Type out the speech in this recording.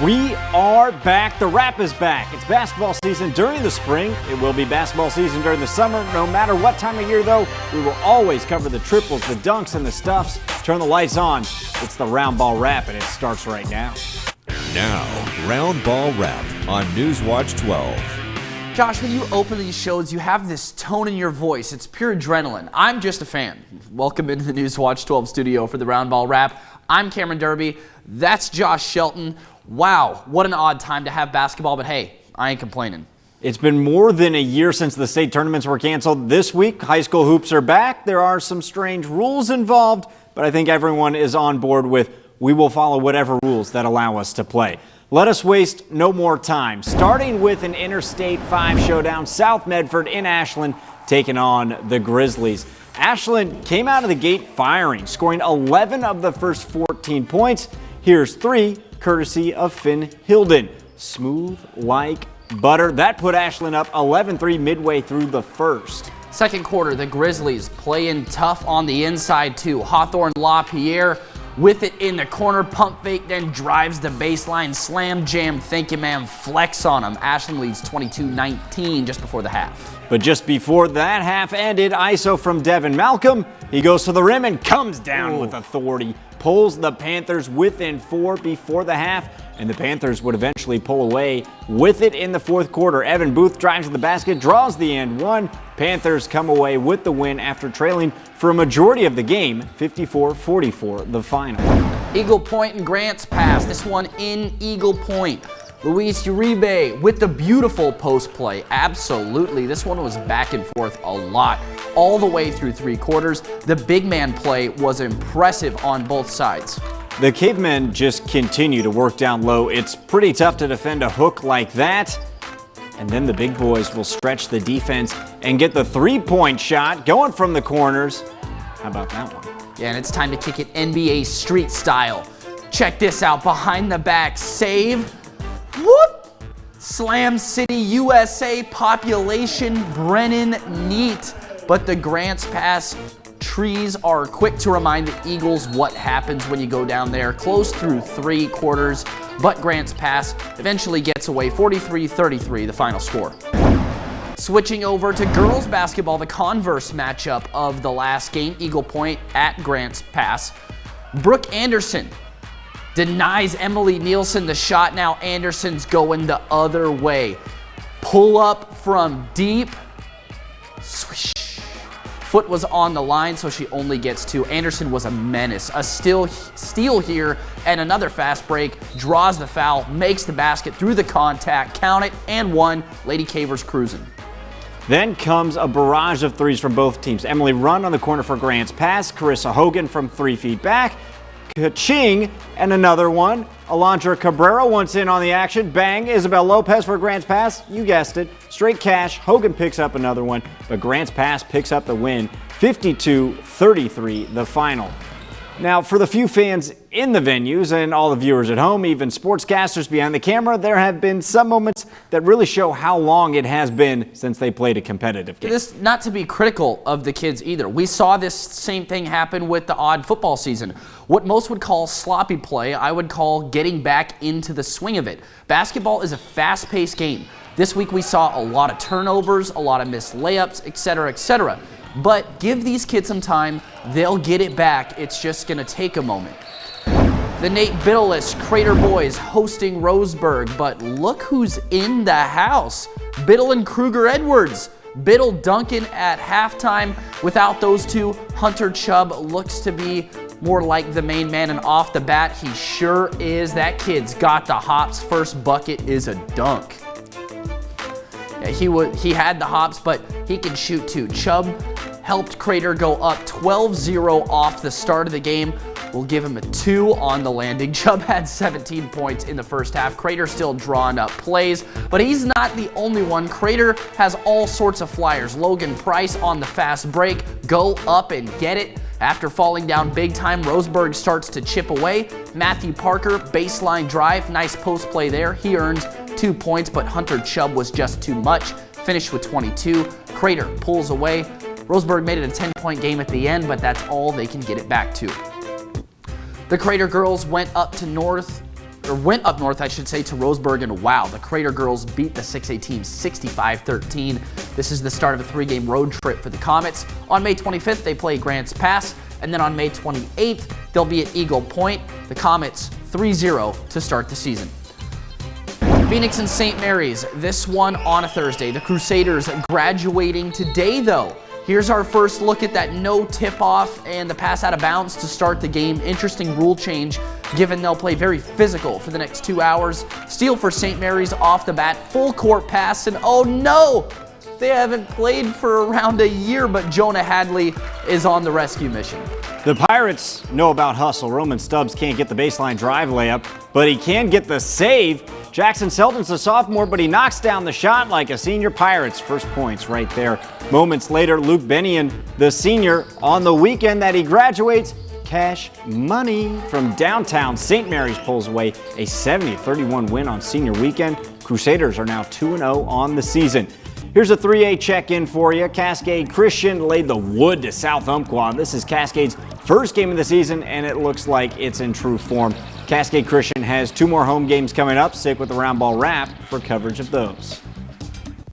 We are back. The Wrap is back. It's basketball season during the spring. It will be basketball season during the summer. No matter what time of year, though, we will always cover the triples, the dunks, and the stuffs. Turn the lights on. It's the Roundball Wrap, and it starts right now. Now, Roundball Wrap on Newswatch 12. Josh, when you open these shows, you have this tone in your voice. It's pure adrenaline. I'm just a fan. Welcome into the Newswatch 12 studio for the Roundball Wrap. I'm Cameron Derby. That's Josh Shelton. Wow, what an odd time to have basketball, but hey, I ain't complaining. It's been more than a year since the state tournaments were canceled. This week, high school hoops are back. There are some strange rules involved, but I think everyone is on board with we will follow whatever rules that allow us to play. Let us waste no more time. Starting with an Interstate 5 showdown, South Medford in Ashland taking on the Grizzlies. Ashland came out of the gate firing, scoring 11 of the first 14 points. Here's 3, courtesy of Finn Hilden. Smooth like butter. That put Ashland up 11-3 midway through the first. Second quarter, the Grizzlies playing tough on the inside too. Hawthorne LaPierre with it in the corner, pump fake, then drives the baseline, slam jam, thank you ma'am, flex on him. Ashland leads 22-19 just before the half. But just before that half ended, ISO from Devin Malcolm. He goes to the rim and comes down with authority. Pulls the Panthers within 4 before the half, and the Panthers would eventually pull away with it in the fourth quarter. Evan Booth drives to the basket, draws the and one. Panthers come away with the win after trailing for a majority of the game, 54-44, the final. Eagle Point and Grants Pass. This one in Eagle Point. Luis Uribe with the beautiful post play. Absolutely. This one was back and forth a lot all the way through 3 quarters. The big man play was impressive on both sides. The Cavemen just continue to work down low. It's pretty tough to defend a hook like that. And then the big boys will stretch the defense and get the 3-point shot going from the corners. How about that one? Yeah, and it's time to kick it NBA street style. Check this out. Behind the back save. Whoop! Slam City, USA, population, Brennan, neat. But the Grants Pass trees are quick to remind the Eagles what happens when you go down there. Close through 3 quarters, but Grants Pass eventually gets away 43-33, the final score. Switching over to girls basketball, the converse matchup of the last game, Eagle Point at Grants Pass. Brooke Anderson denies Emily Nielsen the shot. Now Anderson's going the other way. Pull up from deep. Swish. Foot was on the line, so she only gets 2. Anderson was a menace. A steal here, and another fast break. Draws the foul, makes the basket through the contact. Count it, and 1. Lady Cavers cruising. Then comes a barrage of threes from both teams. Emily Run on the corner for Grants Pass. Carissa Hogan from 3 feet back. Ka-ching, and another one. Alondra Cabrera once in on the action. Bang. Isabel Lopez for Grants Pass. You guessed it. Straight cash. Hogan picks up another one, but Grants Pass picks up the win. 52-33, the final. Now, for the few fans in the venues and all the viewers at home, even sportscasters behind the camera, there have been some moments that really show how long it has been since they played a competitive game. This, not to be critical of the kids either. We saw this same thing happen with the odd football season. What most would call sloppy play, I would call getting back into the swing of it. Basketball is a fast-paced game. This week we saw a lot of turnovers, a lot of missed layups, etc., etc. But give these kids some time, they'll get it back. It's just going to take a moment. The Nate Biddle-less Crater Boys hosting Roseburg, but look who's in the house. Biddle and Kruger Edwards. Biddle Duncan at halftime. Without those two, Hunter Chubb looks to be more like the main man, and off the bat, he sure is. That kid's got the hops. First bucket is a dunk. Yeah, he had the hops, but he can shoot too. Chubb helped Crater go up 12-0 off the start of the game. We'll give him a 2 on the landing. Chubb had 17 points in the first half. Crater still drawing up plays, but he's not the only one. Crater has all sorts of flyers. Logan Price on the fast break. Go up and get it. After falling down big time, Roseburg starts to chip away. Matthew Parker, baseline drive. Nice post play there. He earns 2 points, but Hunter Chubb was just too much. Finished with 22. Crater pulls away. Roseburg made it a 10-point game at the end, but that's all they can get it back to. The Crater girls went up to North went up north, I should say, to Roseburg, and wow, the Crater girls beat the 6A team 65-13. This is the start of a 3-game road trip for the Comets. On May 25th, they play Grants Pass, and then on May 28th, they'll be at Eagle Point. The Comets 3-0 to start the season. Phoenix and St. Mary's, this one on a Thursday. The Crusaders graduating today, though. Here's our first look at that no tip-off and the pass out of bounds to start the game. Interesting rule change, given they'll play very physical for the next 2 hours. Steal for St. Mary's off the bat, full court pass, and oh no! They haven't played for around a year, but Jonah Hadley is on the rescue mission. The Pirates know about hustle. Roman Stubbs can't get the baseline drive layup, but he can get the save. Jackson Selton's a sophomore, but he knocks down the shot like a senior. Pirates first points right there. Moments later, Luke Bennion, the senior, on the weekend that he graduates, cash money from downtown. St. Mary's pulls away a 70-31 win on senior weekend. Crusaders are now 2-0 on the season. Here's a 3A check-in for you. Cascade Christian laid the wood to South Umpqua. This is Cascade's first game of the season, and it looks like it's in true form. Cascade Christian has 2 more home games coming up. Stick with the Roundball Wrap for coverage of those.